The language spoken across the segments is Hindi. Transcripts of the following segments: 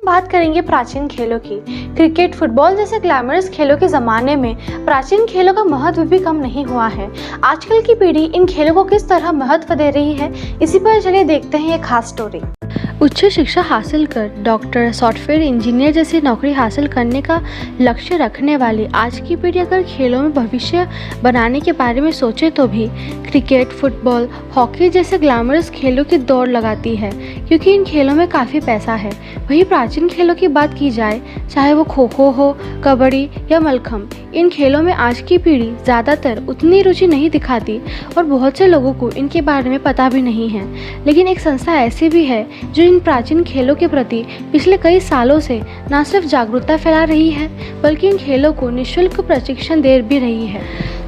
बात करेंगे प्राचीन खेलों की। क्रिकेट, फुटबॉल जैसे ग्लैमरस खेलों के ज़माने में प्राचीन खेलों का महत्व भी कम नहीं हुआ है। आजकल की पीढ़ी इन खेलों को किस तरह महत्व दे रही है, इसी पर चलिए देखते हैं ये खास स्टोरी। उच्च शिक्षा हासिल कर डॉक्टर, सॉफ्टवेयर इंजीनियर जैसी नौकरी हासिल करने का लक्ष्य रखने वाली आज की पीढ़ी अगर खेलों में भविष्य बनाने के बारे में सोचे तो भी क्रिकेट, फुटबॉल, हॉकी जैसे ग्लैमरस खेलों की दौड़ लगाती है, क्योंकि इन खेलों में काफ़ी पैसा है। वहीं प्राचीन खेलों की बात की जाए, चाहे वो खो खो हो, कबड्डी या मलखम्ब, इन खेलों में आज की पीढ़ी ज़्यादातर उतनी रुचि नहीं दिखाती और बहुत से लोगों को इनके बारे में पता भी नहीं है। लेकिन एक संस्था ऐसी भी है जो इन प्राचीन खेलों के प्रति पिछले कई सालों से न सिर्फ जागरूकता फैला रही है, बल्कि इन खेलों को निःशुल्क प्रशिक्षण दे भी रही है।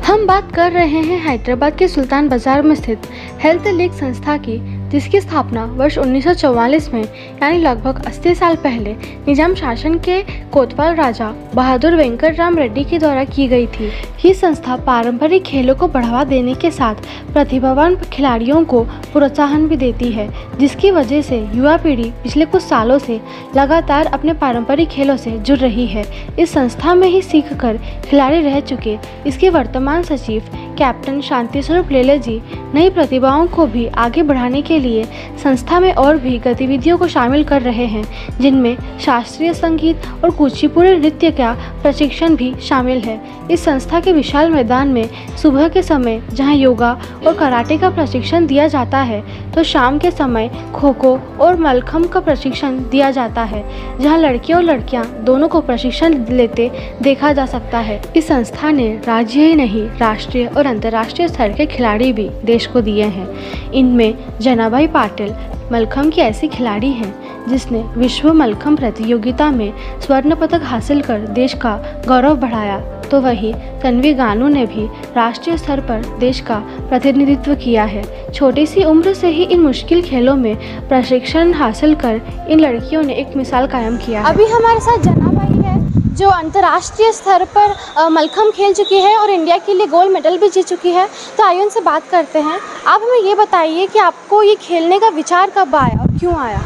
हम बात कर रहे हैं हैदराबाद के सुल्तान बाजार में स्थित हेल्थ लीग संस्था की, जिसकी स्थापना वर्ष 1944 में यानी लगभग 80 साल पहले निजाम शासन के कोतवाल राजा बहादुर वेंकट राम रेड्डी के द्वारा की गई थी। ये संस्था पारंपरिक खेलों को बढ़ावा देने के साथ प्रतिभावान खिलाड़ियों को प्रोत्साहन भी देती है, जिसकी वजह से युवा पीढ़ी पिछले कुछ सालों से लगातार अपने पारंपरिक खेलों से जुड़ रही है। इस संस्था में ही सीखकर खिलाड़ी रह चुके इसके वर्तमान सचिव कैप्टन शांति स्वरूप लेले जी नई प्रतिभाओं को भी आगे बढ़ाने के लिए संस्था में और भी गतिविधियों को शामिल कर रहे हैं, जिनमें शास्त्रीय संगीत और कुचिपुड़ी नृत्य का प्रशिक्षण भी शामिल है। इस संस्था के विशाल मैदान में सुबह के समय जहां योगा और कराटे का प्रशिक्षण दिया जाता है, तो शाम के समय खो खो और मलखम्ब का प्रशिक्षण दिया जाता है, जहां लड़के और लड़कियां दोनों को प्रशिक्षण लेते देखा जा सकता है। इस संस्था ने राज्य ही नहीं, राष्ट्रीय और अंतर्राष्ट्रीय स्तर के खिलाड़ी भी देश को दिए हैं। इनमें जनाबाई पाटिल मलखम्ब की ऐसी खिलाड़ी हैं जिसने विश्व मलखम्ब प्रतियोगिता में स्वर्ण पदक हासिल कर देश का गौरव बढ़ाया, तो वहीं तन्वी गानू ने भी राष्ट्रीय स्तर पर देश का प्रतिनिधित्व किया है। छोटी सी उम्र से ही इन मुश्किल खेलों में प्रशिक्षण हासिल कर इन लड़कियों ने एक मिसाल कायम किया है। अभी हमारे साथ जनाबाई है जो अंतर्राष्ट्रीय स्तर पर मलखम्ब खेल चुकी है और इंडिया के लिए गोल्ड मेडल भी जीत चुकी है। तो आइए उनसे बात करते हैं। आप हमें ये बताइए कि आपको ये खेलने का विचार कब आया और क्यों आया?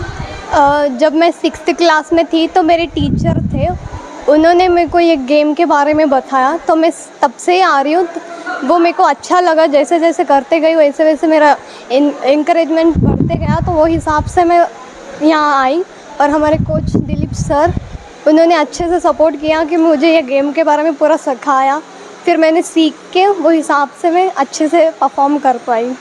जब मैं 6th क्लास में थी तो मेरे टीचर थे, उन्होंने मेरे को ये गेम के बारे में बताया, तो मैं तब से ही आ रही हूँ। तो वो मेरे को अच्छा लगा, जैसे जैसे करते गई वैसे वैसे मेरा इंकरेजमेंट बढ़ते गया, तो वो हिसाब से मैं यहाँ आई। और हमारे कोच दिलीप सर, उन्होंने अच्छे से सपोर्ट किया कि मुझे ये गेम के बारे में पूरा सिखाया। फिर मैंने सीख के वो हिसाब से मैं अच्छे से परफॉर्म कर पाई।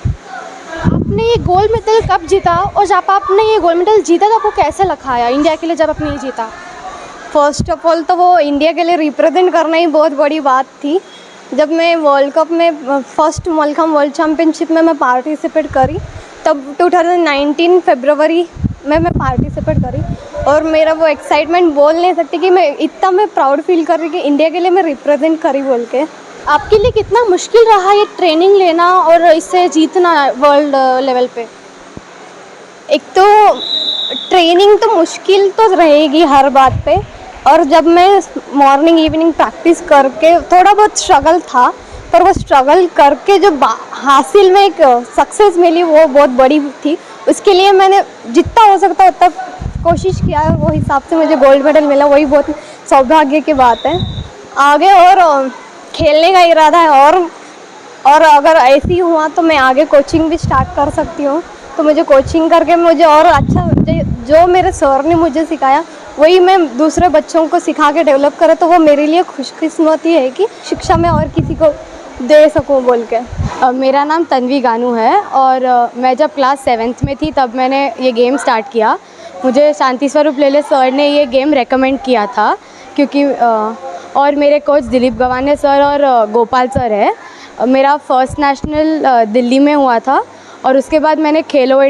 आपने ये गोल्ड मेडल कब जीता और जब आपने ये गोल्ड मेडल जीता तो आपको कैसे लगा आया इंडिया के लिए जब आपने ये जीता? फर्स्ट ऑफ ऑल तो वो इंडिया के लिए रिप्रेजेंट करना ही बहुत बड़ी बात थी। जब मैं वर्ल्ड कप में फर्स्ट मलखम्ब वर्ल्ड चैम्पियनशिप में मैं पार्टिसिपेट करी, तब 2019 फरवरी में मैं पार्टिसिपेट करी, और मेरा वो एक्साइटमेंट बोल नहीं सकती कि मैं प्राउड फील कर रही कि इंडिया के लिए मैं रिप्रेजेंट करी बोल के। आपके लिए कितना मुश्किल रहा ये ट्रेनिंग लेना और इससे जीतना वर्ल्ड लेवल पे? एक तो ट्रेनिंग तो मुश्किल तो रहेगी हर बात पे, और जब मैं मॉर्निंग इवनिंग प्रैक्टिस करके थोड़ा बहुत स्ट्रगल था, पर वो स्ट्रगल करके जो हासिल में एक सक्सेस मिली वो बहुत बड़ी थी। उसके लिए मैंने जितना हो सकता उतना कोशिश किया, और वो हिसाब से मुझे गोल्ड मेडल मिला, वही बहुत सौभाग्य की बात है। आगे और खेलने का इरादा है, और अगर ऐसी हुआ तो मैं आगे कोचिंग भी स्टार्ट कर सकती हूँ। तो मुझे कोचिंग करके मुझे और अच्छा, जो मेरे सर ने मुझे सिखाया वही मैं दूसरे बच्चों को सिखा के डेवलप करें, तो वो मेरे लिए खुशकिस्मती है कि शिक्षा में और किसी को दे सकूँ बोल के। मेरा नाम तन्वी गानू है, और मैं जब क्लास 7th में थी तब मैंने ये गेम स्टार्ट किया। मुझे शांति स्वरूप लेले सर ने ये गेम रेकमेंड किया था, क्योंकि और मेरे कोच दिलीप गवाने सर और गोपाल सर है। मेरा फर्स्ट नेशनल दिल्ली में हुआ था, और उसके बाद मैंने खेलो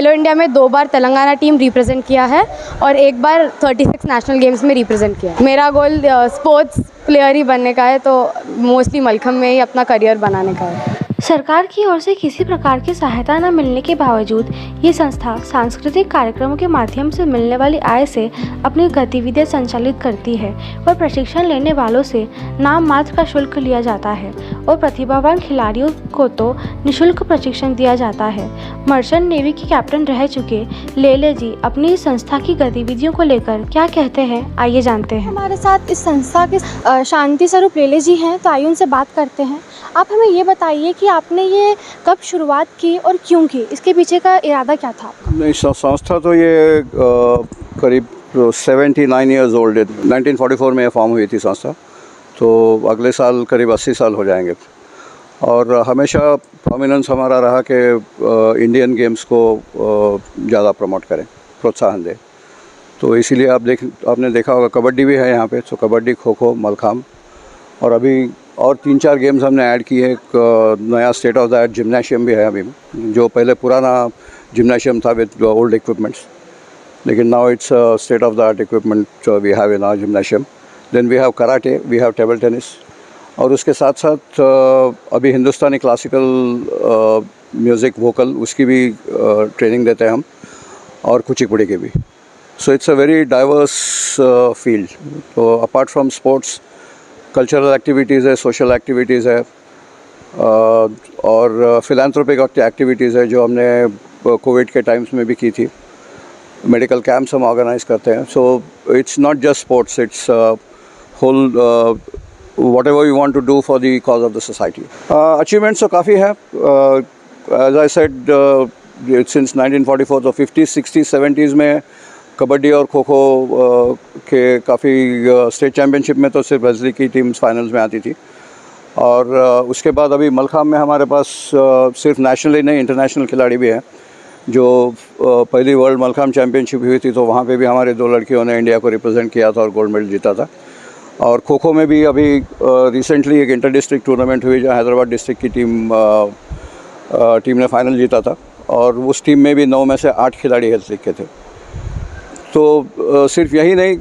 इंडिया में 2 बार तेलंगाना टीम रिप्रेजेंट किया है और 1 बार 36 नेशनल गेम्स में रिप्रेजेंट किया। मेरा गोल स्पोर्ट्स प्लेयर ही बनने का है, तो मोस्टली मलखम्ब में ही अपना करियर बनाने का है। सरकार की ओर से किसी प्रकार की सहायता न मिलने के बावजूद ये संस्था सांस्कृतिक कार्यक्रमों के माध्यम से मिलने वाली आय से अपनी गतिविधियां संचालित करती है और प्रशिक्षण लेने वालों से नाम मात्र का शुल्क लिया जाता है और प्रतिभावान खिलाड़ियों को तो निःशुल्क प्रशिक्षण दिया जाता है। मर्चेंट नेवी के कैप्टन रह चुके लेले जी अपनी इस संस्था की गतिविधियों को लेकर क्या कहते हैं, आइए जानते हैं। हमारे साथ इस संस्था के शांति स्वरूप लेले जी हैं, तो आइए उनसे बात करते हैं। आप हमें ये बताइए कि आपने ये कब शुरुआत की और क्यों की, इसके पीछे का इरादा क्या था? नहीं, संस्था तो ये करीब 79 ईयर्स ओल्ड है। 1944 में फॉर्म हुई थी संस्था, तो अगले साल करीब 80 साल हो जाएंगे। और हमेशा प्रोमिनेंस हमारा रहा कि इंडियन गेम्स को ज़्यादा प्रमोट करें, प्रोत्साहन दें। तो इसीलिए आपने देखा होगा कबड्डी भी है यहाँ पे, तो कबड्डी, खो खो, मलखाम, और अभी और 3-4 गेम्स हमने ऐड किए। एक नया state of the art gymnasium भी है अभी, जो पहले पुराना जिम्नाशियम था विद ओल्ड इक्विपमेंट्स, लेकिन now it's state of the art equipment we have in our gymnasium. Then we have karate, we have table tennis, और उसके साथ साथ अभी हिंदुस्तानी क्लासिकल म्यूज़िक वोकल उसकी भी ट्रेनिंग देते हैं हम, और कुचिपुड़ी की भी। So it's a very diverse field. तो apart from sports, cultural activities है, सोशल एक्टिविटीज़ है, और फिलैंथ्रोपिक एक्टिविटीज़ है जो हमने कोविड के टाइम्स में भी की थी। मेडिकल कैंप्स हम ऑर्गेनाइज़ करते हैं। So it's not just sports, it's whole whatever you want to do for the cause of the society. Achievements तो काफ़ी है। As I said, since 1944 तो 50s, 60s, 70s में कबड्डी और खो खो के काफ़ी स्टेट चैम्पियनशिप में तो सिर्फ वेस्ली की टीम्स फाइनल्स में आती थी। और उसके बाद अभी मलखाम में हमारे पास सिर्फ नेशनल ही नहीं, इंटरनेशनल खिलाड़ी भी हैं। जो पहली वर्ल्ड मलखाम चैम्पियनशिप हुई थी तो वहाँ पे भी हमारे 2 लड़कियों ने इंडिया को रिप्रेजेंट किया था और गोल्ड मेडल जीता था। और खो खो में भी अभी रिसेंटली एक इंटर डिस्ट्रिक्ट टूर्नामेंट हुई जहाँ हैदराबाद डिस्ट्रिक्ट की टीम ने फाइनल जीता था, और उस टीम में भी 9 में से 8 खिलाड़ी हेल्थ लीग के थे। तो सिर्फ यही नहीं,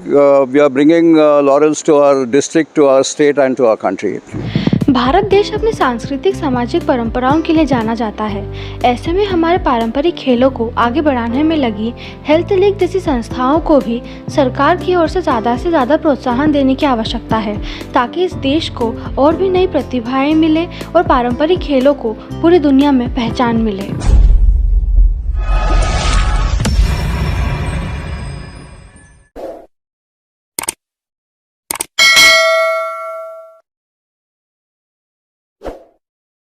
we are bringing laurels to our district, to our state and to our country. Bharat देश अपनी सांस्कृतिक सामाजिक परंपराओं के लिए जाना जाता है। ऐसे में हमारे पारंपरिक खेलों को आगे बढ़ाने में लगी हेल्थ लीग जैसी संस्थाओं को भी सरकार की ओर से ज़्यादा प्रोत्साहन देने की आवश्यकता है, ताकि इस देश को और भी नई प्रतिभाएं मिले और पारंपरिक खेलों को पूरी दुनिया में पहचान मिले।